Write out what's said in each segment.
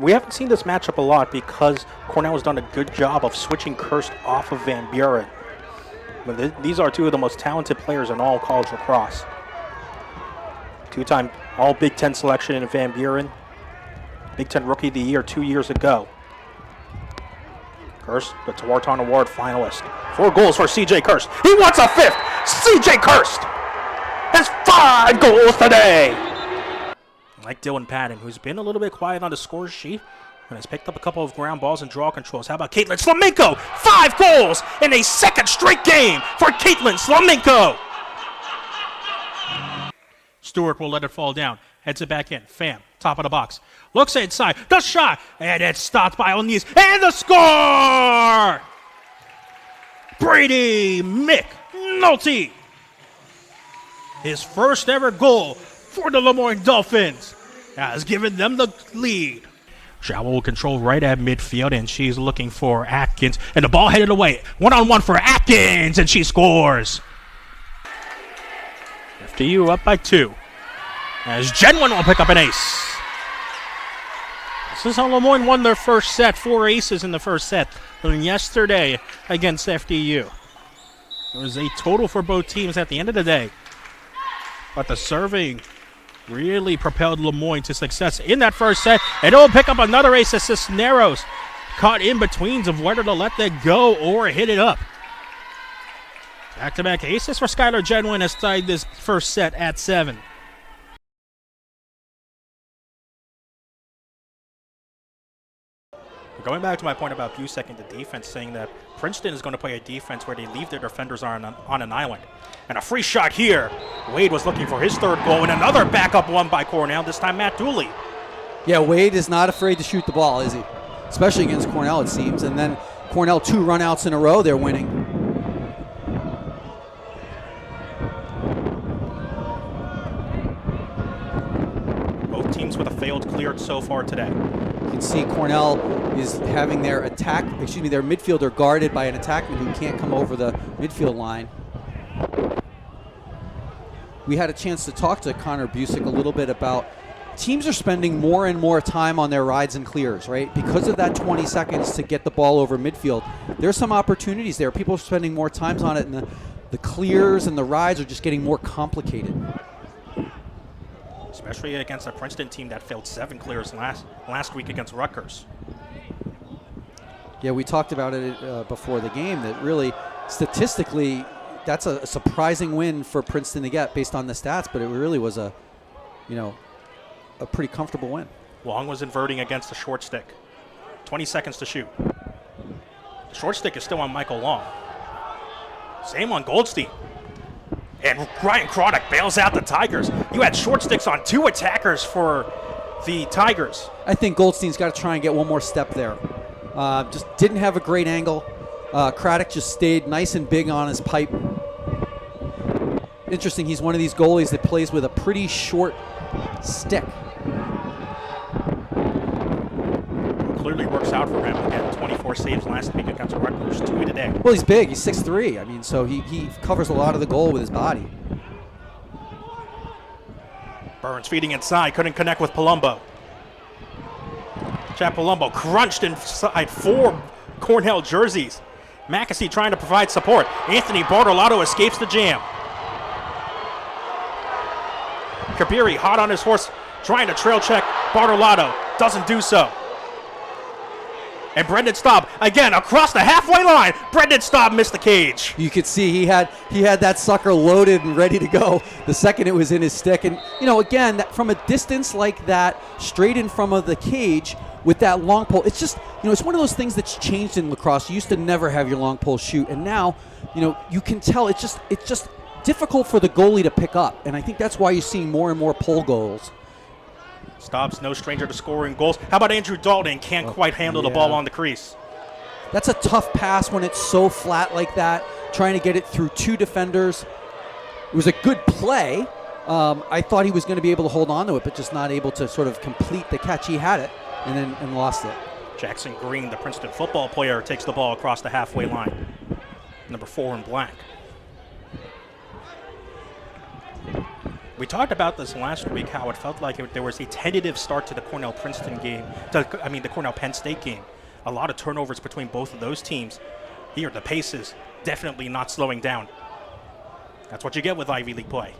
We haven't seen this matchup a lot because Cornell has done a good job of switching Kirst off of Van Buren. But these are two of the most talented players in all college lacrosse. Two-time All Big Ten selection in Van Buren. Big Ten Rookie of the Year 2 years ago. Kirst, the Tewaaraton Award finalist. 4 goals for C.J. Kirst. He wants a 5th! C.J. Kirst has 5 goals today! Like Dylan Patton, who's been a little bit quiet on the score sheet and has picked up a couple of ground balls and draw controls. How about Caitlin Slamenko? 5 goals in a second straight game for Caitlin Slamenko! Stewart will let it fall down. Heads it back in. Pham, top of the box. Looks inside. The shot. And it's stopped by O'Nees. And the score! Brady McNulty. His first ever goal for the Lemoyne Dolphins has given them the lead. Shaw will control right at midfield, and she's looking for Atkins. And the ball headed away. One-on-one for Atkins, and she scores. FDU up by 2. As Genwin will pick up an ace. This is how Lemoyne won their first set. 4 aces in the first set yesterday against FDU. It was a total for both teams at the end of the day. But the serving really propelled Lemoyne to success in that first set. And it will pick up another ace as Cisneros caught in betweens of whether to let that go or hit it up. Back-to-back aces for Skylar Genwin has tied this first set at 7. Going back to my point about Busek and the defense, saying that Princeton is going to play a defense where they leave their defenders on an island. And a free shot here. Wade was looking for his 3rd goal, and another backup one by Cornell, this time Matt Dooley. Yeah, Wade is not afraid to shoot the ball, is he? Especially against Cornell, it seems. And then Cornell 2 runouts in a row, they're winning. Both teams with a failed cleared so far today. You can see Cornell is having their their midfielder guarded by an attackman who can't come over the midfield line. We had a chance to talk to Connor Busek a little bit about teams are spending more and more time on their rides and clears, right? Because of that 20 seconds to get the ball over midfield, there's some opportunities there. People are spending more time on it, and the clears and the rides are just getting more complicated. Especially against a Princeton team that failed 7 clears last week against Rutgers. Yeah, we talked about it before the game, that really, statistically, that's a surprising win for Princeton to get based on the stats, but it really was a pretty comfortable win. Long was inverting against the short stick. 20 seconds to shoot. The short stick is still on Michael Long. Same on Goldstein. And Ryan Croddock bails out the Tigers. You had short sticks on 2 attackers for the Tigers. I think Goldstein's got to try and get one more step there. Just didn't have a great angle. Craddock just stayed nice and big on his pipe. Interesting, he's one of these goalies that plays with a pretty short stick. Clearly works out for him. Again, 24 saves last week against Rutgers, 2 today. Well, he's big. He's 6'3". I mean, so he covers a lot of the goal with his body. Burns feeding inside, couldn't connect with Palumbo. Chad Palumbo crunched inside 4 Cornell jerseys. Mackesy trying to provide support. Anthony Bartolotto escapes the jam. Kabiri hot on his horse, trying to trail check Bartolotto. Doesn't do so. And Brendan Staub, again, across the halfway line. Brendan Staub missed the cage. You could see he had that sucker loaded and ready to go the second it was in his stick. And, again, from a distance like that, straight in front of the cage with that long pole, it's just, it's one of those things that's changed in lacrosse. You used to never have your long pole shoot. And now, you can tell it's just difficult for the goalie to pick up. And I think that's why you're seeing more and more pole goals. Staub's no stranger to scoring goals. How about Andrew Dalton? Can't quite handle the ball on the crease. That's a tough pass when it's so flat like that, trying to get it through 2 defenders. It was a good play. I thought he was going to be able to hold on to it, but just not able to sort of complete the catch. He had it and lost it. Jackson Green, the Princeton football player, takes the ball across the halfway line. Number 4 in black. We talked about this last week, how it felt like there was a tentative start to the Cornell-Princeton game, the Cornell-Penn State game. A lot of turnovers between both of those teams. Here, the pace is definitely not slowing down. That's what you get with Ivy League play.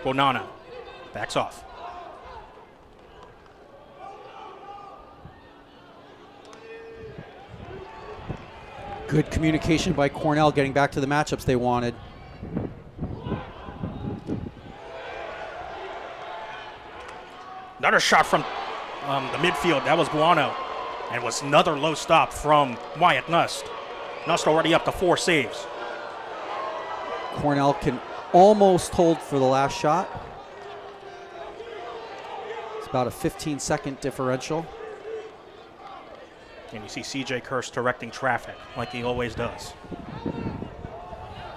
Bonanno backs off. Good communication by Cornell getting back to the matchups they wanted. Another shot from the midfield. That was Guano. And it was another low stop from Wyatt Nust. Nust already up to 4 saves. Cornell can almost hold for the last shot. It's about a 15-second differential. And you see CJ Kirst directing traffic like he always does.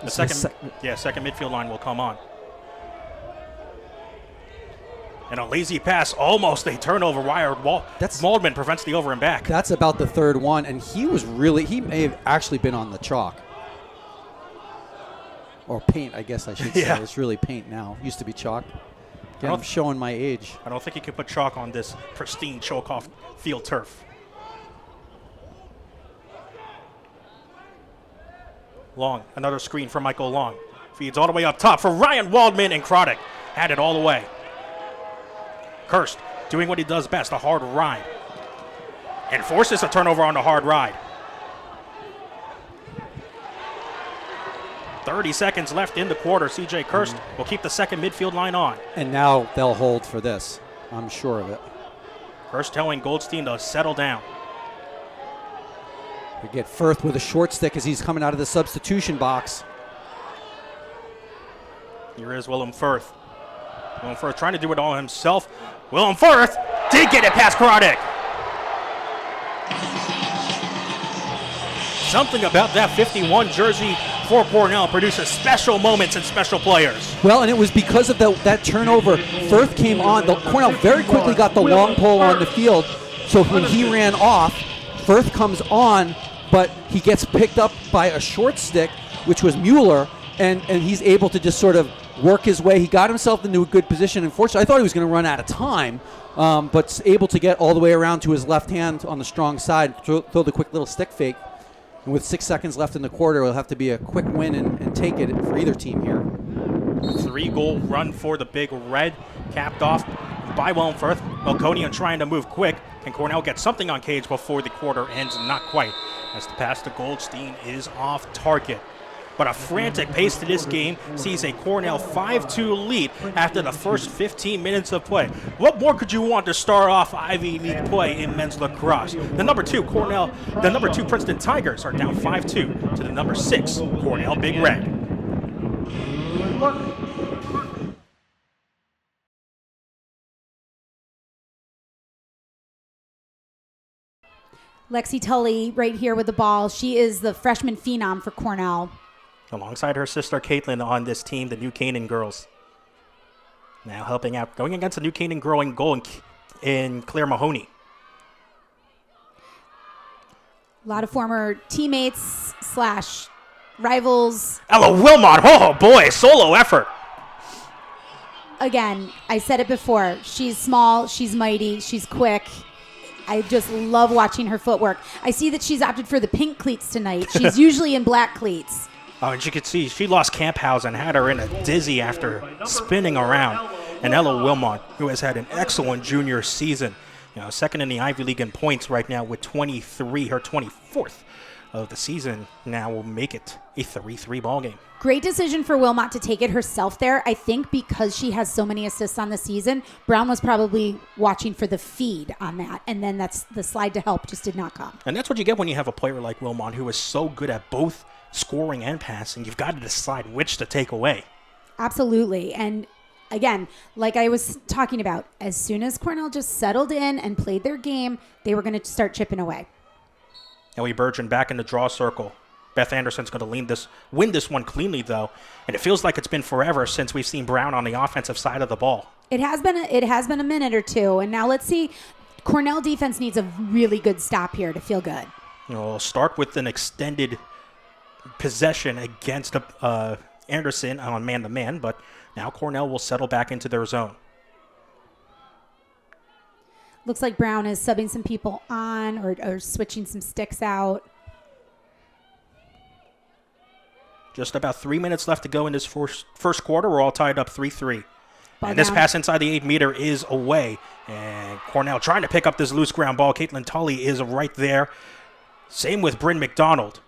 The second midfield line will come on. And a lazy pass, almost a turnover. Waldman prevents the over and back. That's about the third one, and he may have actually been on the chalk. Or paint, I guess I should say. Yeah. It's really paint now. Used to be chalk. Again, I'm showing my age. I don't think you can put chalk on this pristine Chillicothe field turf. Long, another screen for Michael Long. Feeds all the way up top for Ryan Waldman, and Croddick had it all the way. Kirst doing what he does best, a hard ride. And forces a turnover on the hard ride. 30 seconds left in the quarter. CJ Kirst will keep the second midfield line on. And now they'll hold for this. I'm sure of it. Kirst telling Goldstein to settle down. We get Firth with a short stick as he's coming out of the substitution box. Here is Willem Firth. Willem Firth trying to do it all himself. Willem Firth did get it past Croddick. Something about that 51 jersey for Cornell produces special moments and special players. Well, and it was because of that turnover. Firth came on. Cornell very quickly got the long pole on the field. So when he ran off, Firth comes on, but he gets picked up by a short stick, which was Mueller, and he's able to just sort of work his way. He got himself into a good position. Unfortunately, I thought he was going to run out of time, but able to get all the way around to his left hand on the strong side, throw the quick little stick fake. And with 6 seconds left in the quarter, it'll have to be a quick win and take it for either team here. 3-goal run for the Big Red, capped off by Willem Firth. Melkonian trying to move quick. Can Cornell get something on Cage before the quarter ends? Not quite, as the pass to Goldstein is off target. But a frantic pace to this game sees a Cornell 5-2 lead after the first 15 minutes of play. What more could you want to start off Ivy League play in men's lacrosse? The number 2 Princeton Tigers are down 5-2 to the number 6 Cornell Big Red. Lexi Tully right here with the ball. She is the freshman phenom for Cornell. Alongside her sister Caitlin on this team, the New Canaan girls. Now helping out, going against the New Canaan girl in goal in Claire Mahoney. A lot of former teammates / rivals. Ella Wilmot, oh boy, solo effort. Again, I said it before. She's small, she's mighty, she's quick. I just love watching her footwork. I see that she's opted for the pink cleats tonight. She's usually in black cleats. Oh, and you could see she lost Camphausen, had her in a dizzy after spinning around. And Ella Wilmot, who has had an excellent junior season, second in the Ivy League in points right now with 23, her 24th of the season, now will make it a 3-3 ball game. Great decision for Wilmot to take it herself there. I think because she has so many assists on the season, Brown was probably watching for the feed on that, and then that's the slide to help just did not come. And that's what you get when you have a player like Wilmot who is so good at both scoring and passing. You've got to decide which to take away. Absolutely. And again, like I was talking about, as soon as Cornell just settled in and played their game, they were going to start chipping away. Ellie Burgeon back in the draw circle. Beth Anderson's going to win this one cleanly, though. And it feels like it's been forever since we've seen Brown on the offensive side of the ball. It has been a minute or two. And now let's see. Cornell defense needs a really good stop here to feel good. We'll start with an extended possession against Anderson on man-to-man, but now Cornell will settle back into their zone. Looks like Brown is subbing some people on or switching some sticks out. Just about 3 minutes left to go in this first quarter. We're all tied up 3-3. And this down. pass inside the 8-meter is away. And Cornell trying to pick up this loose ground ball. Caitlin Tully is right there. Same with Bryn McDonald.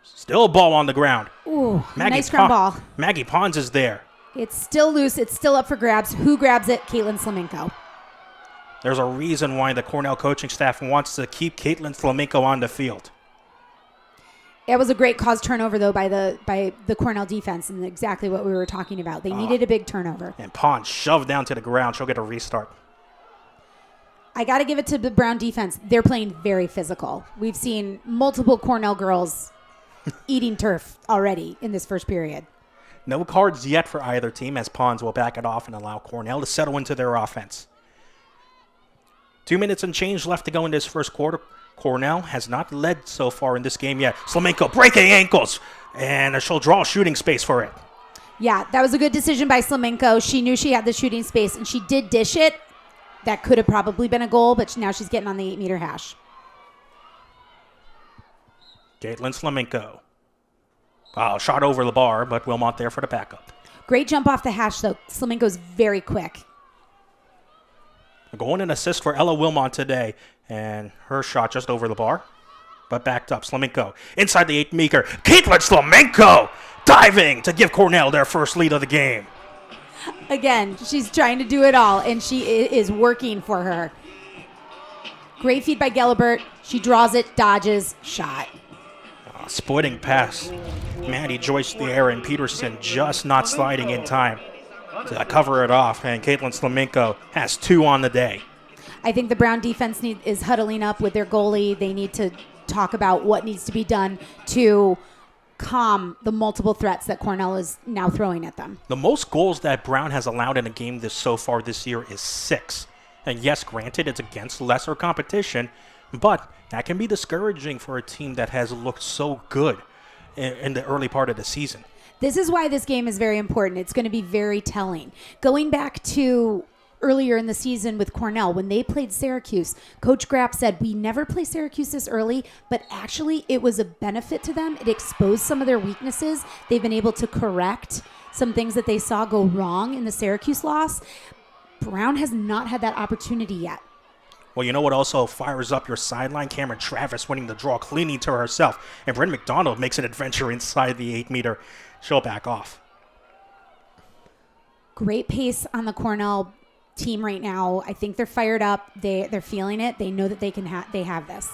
Still a ball on the ground. Ooh, nice ground ball. Maggie Pons is there. It's still loose. It's still up for grabs. Who grabs it? Caitlin Slamenko. There's a reason why the Cornell coaching staff wants to keep Caitlin Slamenko on the field. It was a great cause turnover, though, by the Cornell defense, and exactly what we were talking about. They needed a big turnover. And Pons shoved down to the ground. She'll get a restart. I got to give it to the Brown defense. They're playing very physical. We've seen multiple Cornell girls eating turf already in this first period. No cards yet for either team, as Pons will back it off and allow Cornell to settle into their offense. 2 minutes and change left to go in this first quarter. Cornell has not led so far in this game yet. Slamenko breaking ankles, and she'll draw shooting space for it. Yeah, that was a good decision by Slamenko. She knew she had the shooting space, and she did dish it. That could have probably been a goal, but now she's getting on the 8-meter hash. Caitlin Slamenko. Shot over the bar, but Wilmot there for the backup. Great jump off the hash, though. Slamenko's very quick. A goal and an assist for Ella Wilmot today, and her shot just over the bar, but backed up. Slamenko inside the 8-meter. Caitlin Slamenko diving to give Cornell their first lead of the game. Again, she's trying to do it all, and she is working for her. Great feed by Gelibert. She draws it, dodges, shot. Splitting pass. Maddie Joyce there, and Peterson just not sliding in time to cover it off, and Caitlin Slamenko has 2 on the day. I think the Brown defense is huddling up with their goalie. They need to talk about what needs to be done to calm the multiple threats that Cornell is now throwing at them. The most goals that Brown has allowed in a game so far this year is 6. And yes, granted, it's against lesser competition, but that can be discouraging for a team that has looked so good in the early part of the season. This is why this game is very important. It's going to be very telling. Going back to earlier in the season with Cornell, when they played Syracuse, Coach Grapp said, we never play Syracuse this early, but actually it was a benefit to them. It exposed some of their weaknesses. They've been able to correct some things that they saw go wrong in the Syracuse loss. Brown has not had that opportunity yet. Well, you know what also fires up your sideline? Cameron Travis winning the draw, cleaning to herself. And Bryn McDonald makes an adventure inside the 8-meter. She'll back off. Great pace on the Cornell team right now. I think they're fired up. They're feeling it. They know that they have this.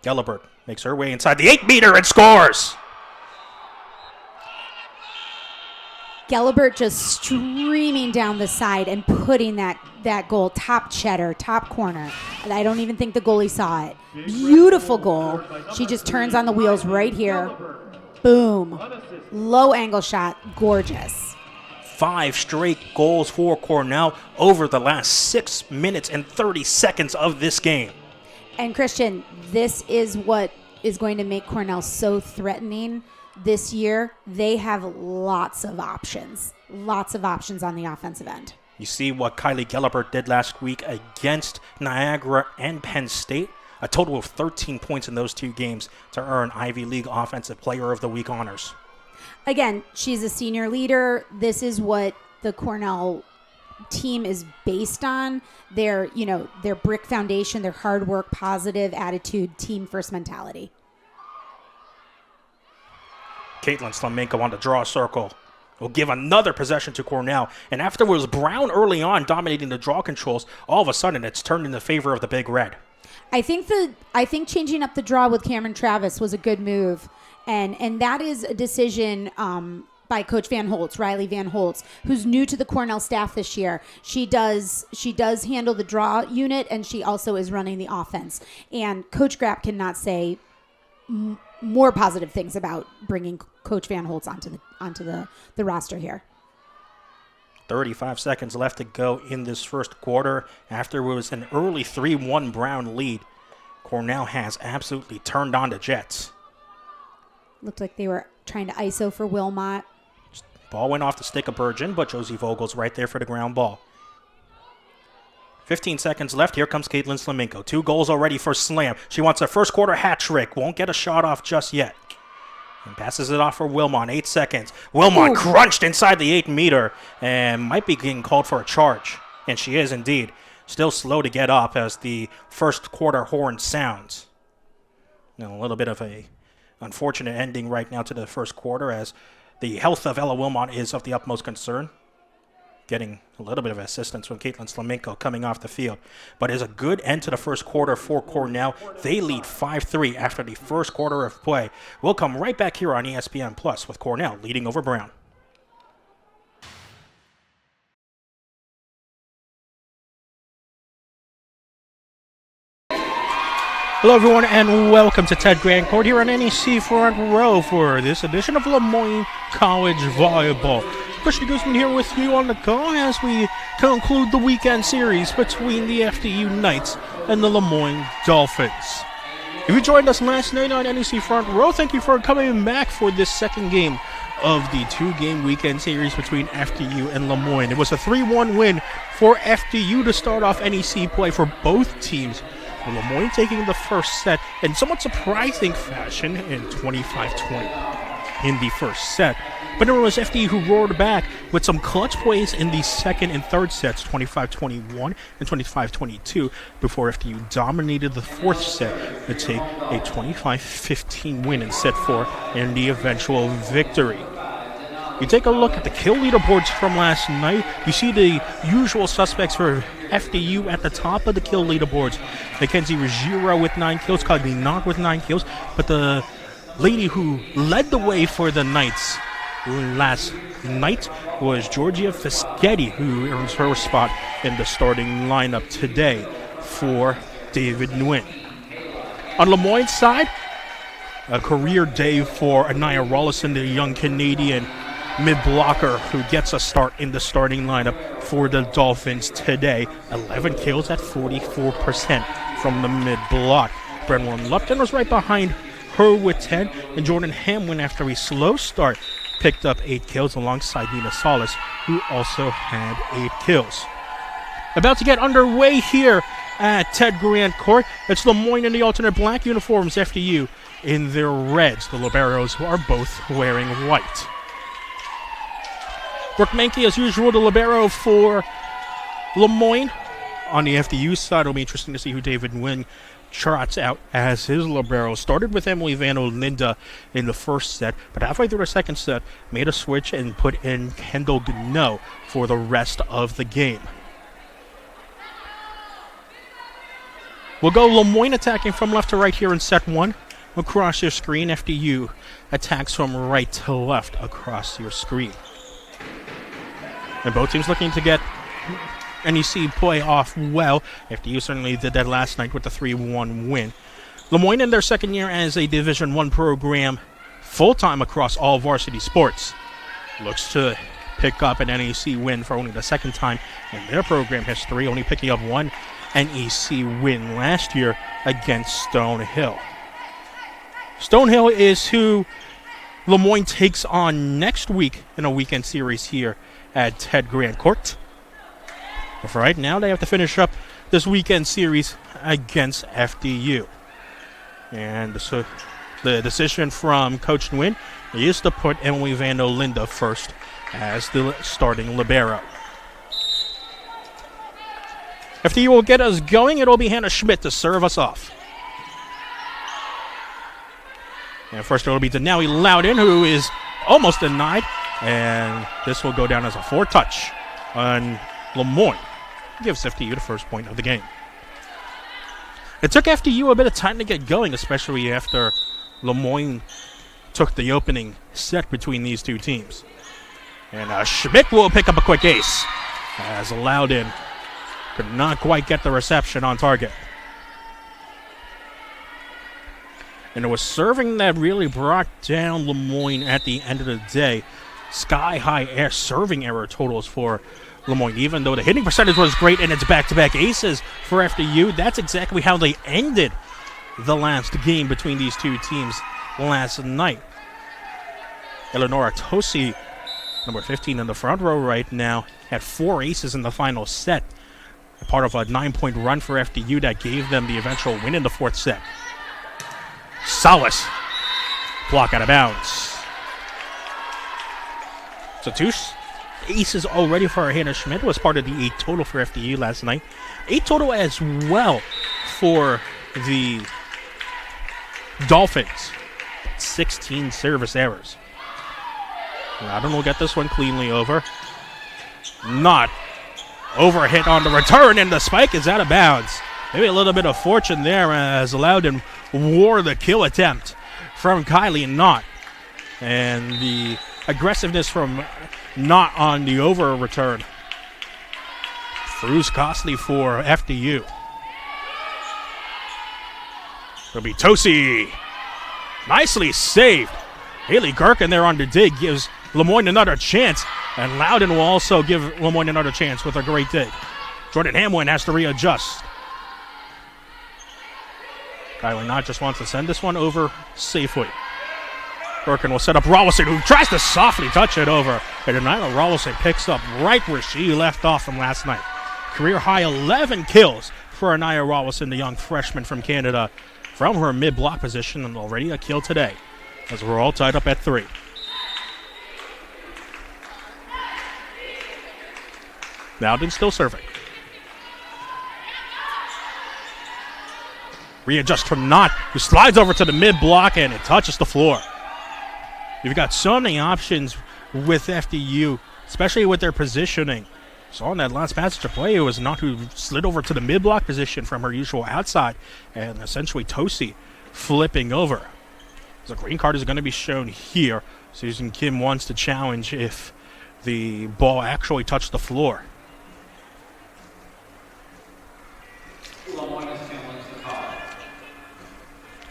Gelibert makes her way inside the 8-meter and scores. Gelibert just streaming down the side and putting that goal, top cheddar, top corner. I don't even think the goalie saw it. Beautiful goal. She just turns on the wheels right here. Boom. Low angle shot. Gorgeous. 5 straight goals for Cornell over the last 6 minutes and 30 seconds of this game. And Christian, this is what is going to make Cornell so threatening this year. They have lots of options on the offensive end. You see what Kylie Gelibert did last week against Niagara and Penn State. A total of 13 points in those 2 games to earn Ivy League Offensive Player of the Week honors. Again, she's a senior leader. This is what the Cornell team is based on. Their brick foundation, their hard work, positive attitude, team first mentality. Caitlin Slamenko on the draw circle will give another possession to Cornell. And after it was Brown early on dominating the draw controls, all of a sudden it's turned in the favor of the Big Red. I think changing up the draw with Cameron Travis was a good move. And that is a decision by Coach Van Holtz, Riley Van Holtz, who's new to the Cornell staff this year. She does handle the draw unit, and she also is running the offense. And Coach Grapp cannot say more positive things about bringing Coach Van Holtz onto the roster here. 35 seconds left to go in this first quarter after it was an early 3-1 Brown lead. Cornell has absolutely turned on the Jets. Looked like they were trying to ISO for Wilmot. Ball went off the stick of Bergen, but Josie Vogel's right there for the ground ball. 15 seconds left. Here comes Caitlin Slaminko. 2 goals already for Slam. She wants a first quarter hat trick. Won't get a shot off just yet. And passes it off for Wilmot. 8 seconds. Wilmot crunched inside the 8-meter and might be getting called for a charge. And she is indeed. Still slow to get up as the first quarter horn sounds. Now, a little bit of a unfortunate ending right now to the first quarter as the health of Ella Wilmot is of the utmost concern. Getting a little bit of assistance from Caitlin Slaminko coming off the field. But it's a good end to the first quarter for Cornell. They lead 5-3 after the first quarter of play. We'll come right back here on ESPN Plus with Cornell leading over Brown. Hello, everyone, and welcome to Ted Grant Court here on NEC Front Row for this edition of Lemoyne College Volleyball. Christian Guzman here with you on the call as we conclude the weekend series between the FDU Knights and the Lemoyne Dolphins. If you joined us last night on NEC Front Row, thank you for coming back for this second game of the 2-game weekend series between FDU and Lemoyne. It was a 3-1 win for FDU to start off NEC play for both teams. Lemoyne taking the first set in somewhat surprising fashion in 25-20 in the first set. But it was FDU who roared back with some clutch plays in the second and third sets, 25-21 and 25-22, before FDU dominated the fourth set to take a 25-15 win in set 4 and the eventual victory. You take a look at the kill leaderboards from last night, you see the usual suspects for FDU at the top of the kill leaderboards. Mackenzie Ruggiero with 9 kills, Cogni Knott with 9 kills, but the lady who led the way for the Knights last night was Georgia Fischetti, who earns her spot in the starting lineup today for David Nguyen. On Lemoyne's side, a career day for Anaya Rollison, the young Canadian mid-blocker who gets a start in the starting lineup for the Dolphins today. 11 kills at 44% from the mid-block. Brenwan Lupton was right behind her with 10, and Jordan Hamwin, after a slow start, picked up 8 kills alongside Nina Solis, who also had 8 kills. About to get underway here at Ted Grant Court. It's Lemoyne in the alternate black uniforms, FDU in their reds. The liberos are both wearing white. Brooke Menke, as usual, the libero for Lemoyne. On the FDU side, it'll be interesting to see who David Nguyen trots out as his libero. Started with Emily Van Olinda in the first set, but halfway through the second set, made a switch and put in Kendall Gano for the rest of the game. We'll go Lemoyne attacking from left to right here in set 1. Across your screen, FDU attacks from right to left across your screen. And both teams looking to get NEC play off well. FDU certainly did that last night with the 3-1 win. Lemoyne in their second year as a Division I program, full-time across all varsity sports, looks to pick up an NEC win for only the second time in their program history, only picking up one NEC win last year against Stonehill. Stonehill is who Lemoyne takes on next week in a weekend series here at Ted Grant Court. But for right now, they have to finish up this weekend series against FDU. And so the decision from Coach Nguyen is to put Emily Van Olinda first as the starting libero. FDU will get us going. It'll be Hannah Schmidt to serve us off. And first it'll be Denali Loudon, who is almost denied. And this will go down as a 4-touch on Lemoyne. Gives FDU the first point of the game. It took FDU a bit of time to get going, especially after Lemoyne took the opening set between these two teams. And Schmidt will pick up a quick ace as Loudon could not quite get the reception on target. And it was serving that really brought down Lemoyne at the end of the day. Sky-high air serving error totals for Lemoyne. Even though the hitting percentage was great and it's back-to-back aces for FDU, that's exactly how they ended the last game between these two teams last night. Eleonora Tosi, number 15 in the front row right now, had 4 aces in the final set. A part of a 9-point run for FDU that gave them the eventual win in the 4th set. Salas, block out of bounds. So 2 aces already for Hannah Schmidt, was part of the 8 total for FDU last night. 8 total as well for the Dolphins. 16 service errors. Loudon will get this one cleanly over. Not overhit on the return, and the spike is out of bounds. Maybe a little bit of fortune there as Loudon wore the kill attempt from Kylie Knott. And the aggressiveness from Knott on the over return proves costly for FDU. It'll be Tosi. Nicely saved. Haley Gherkin there on the dig gives Lemoyne another chance, and Loudon will also give Lemoyne another chance with a great dig. Jordan Hamwin has to readjust. Kylie Knott just wants to send this one over safely. Gherkin will set up Rawlson, who tries to softly touch it over. And Anila Rawlson picks up right where she left off from last night. Career high 11 kills for Anaya Rawlson, the young freshman from Canada, from her mid-block position, and already a kill today, as we're all tied up at 3. Loudon still serving. Readjust from Knott, who slides over to the mid-block, and it touches the floor. You've got so many options with FDU, especially with their positioning. So on that last passage of play, it was Knott who slid over to the mid-block position from her usual outside, and essentially Tosi flipping over. So green card is going to be shown here. Susan Kim wants to challenge if the ball actually touched the floor.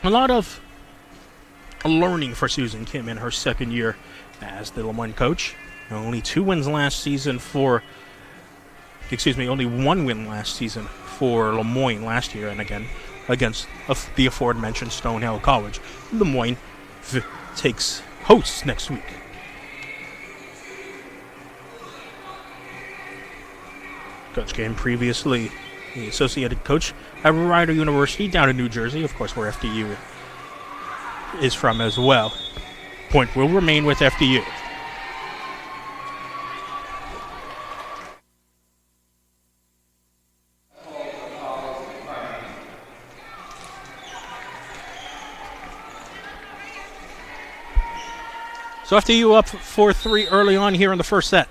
A lot of learning for Susan Kim in her second year as the Lemoyne coach. Only 2 wins last season for, only 1 win last season for Lemoyne last year, and again against the aforementioned Stonehill College. Lemoyne takes hosts next week. Coach Kim previously the associated coach at Rider University down in New Jersey, of course, where FDU is from as well. Point will remain with FDU. So FDU up 4-3 early on here in the first set.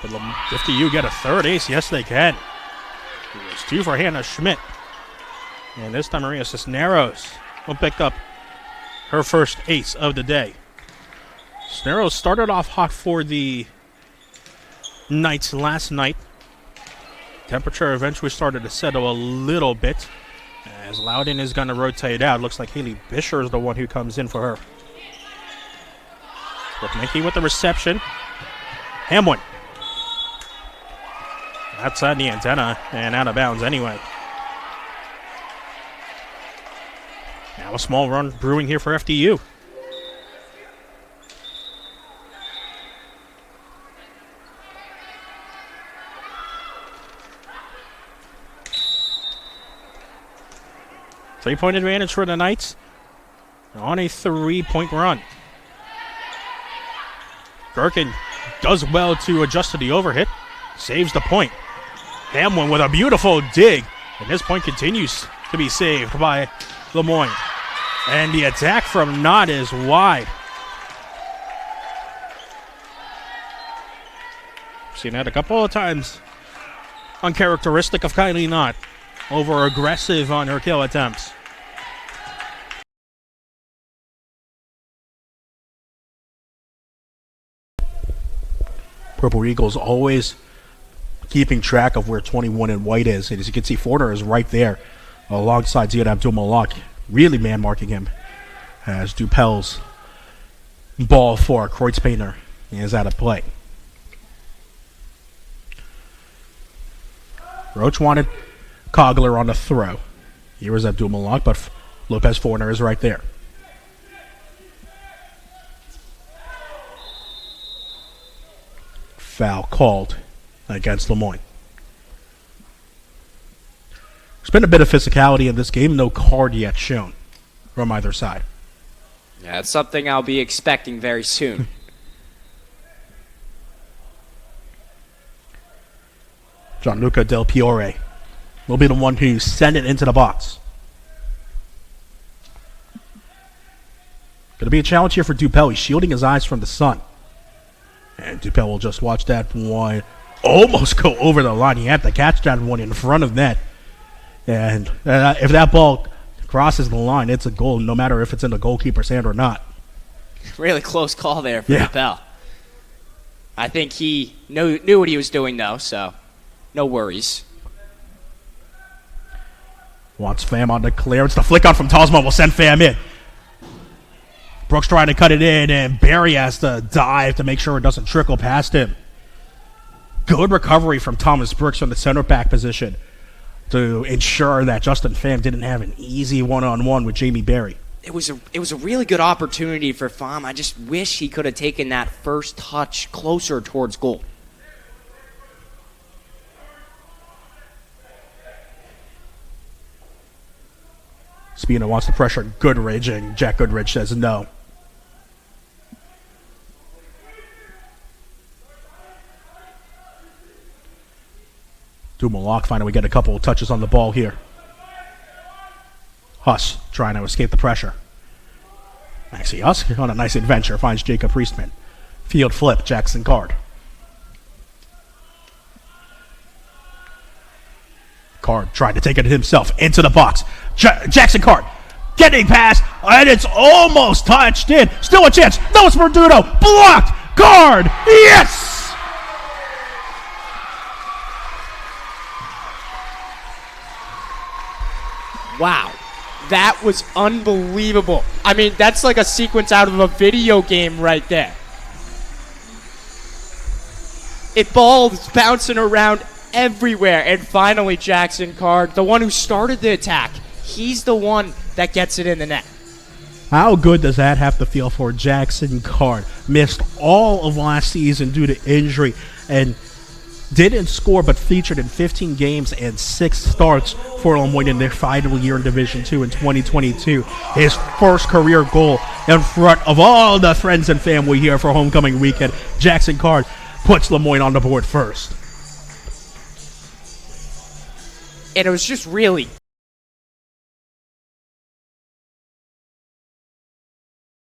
But FDU get a third ace? Yes, they can. It's 2 for Hannah Schmidt. And this time Maria Cisneros will pick up her first ace of the day. Cisneros started off hot for the Knights last night. Temperature eventually started to settle a little bit as Loudon is going to rotate out. Looks like Haley Bisher is the one who comes in for her. Mickey with the reception. Hamwin. Outside the antenna and out of bounds anyway. Now a small run brewing here for FDU. Three-point advantage for the Knights on a 3-point run. Gherkin does well to adjust to the overhit. Saves the point. Hamwin with a beautiful dig. And this point continues to be saved by Lemoyne. And the attack from Knott is wide. Seen that a couple of times. Uncharacteristic of Kylie Knott. Over aggressive on her kill attempts. Purple Eagles always keeping track of where 21 and white is. And as you can see, Forner is right there alongside Ziad Abdul-Malak, really man-marking him as Dupel's ball for Kreutzpainter is out of play. Roach wanted Cogler on the throw. Here was Abdul-Malak, but Lopez Forner is right there. Foul called against Lemoyne. There's been a bit of physicality in this game. No card yet shown from either side. Yeah, it's something I'll be expecting very soon. Gianluca Del Piore will be the one who sent it into the box. Going to be a challenge here for Dupel. He's shielding his eyes from the sun. And Dupel will just watch that one almost go over the line. He had to catch that one in front of net. And if that ball crosses the line, it's a goal, no matter if it's in the goalkeeper's hand or not. Really close call there for Dupel. I think he knew what he was doing, though, so no worries. Wants Pham on the clearance. The flick on from Tosma will send Pham in. Brooks trying to cut it in, and Barry has to dive to make sure it doesn't trickle past him. Good recovery from Thomas Brooks from the center back position to ensure that Justin Pham didn't have an easy one-on-one with Jamie Barry. It was a really good opportunity for Pham. I just wish he could have taken that first touch closer towards goal. Spina wants to pressure Goodridge, and Jack Goodridge says no. Dumoulin finally get a couple of touches on the ball here. Huss trying to escape the pressure. Maxie Huss on a nice adventure finds Jacob Priestman. Field flip, Jackson Card. Card trying to take it himself into the box. Jackson Card getting past, and it's almost touched in. Still a chance. No, it's Verduno. Blocked. Card. Yes! Wow. That was unbelievable. I mean, that's like a sequence out of a video game right there. Ball's bouncing around everywhere, and finally Jackson Card, the one who started the attack, he's the one that gets it in the net. How good does that have to feel for Jackson Card? Missed all of last season due to injury and didn't score, but featured in 15 games and 6 starts for Lemoyne in their final year in Division II in 2022. His first career goal in front of all the friends and family here for homecoming weekend. Jackson Card puts Lemoyne on the board first. And it was just really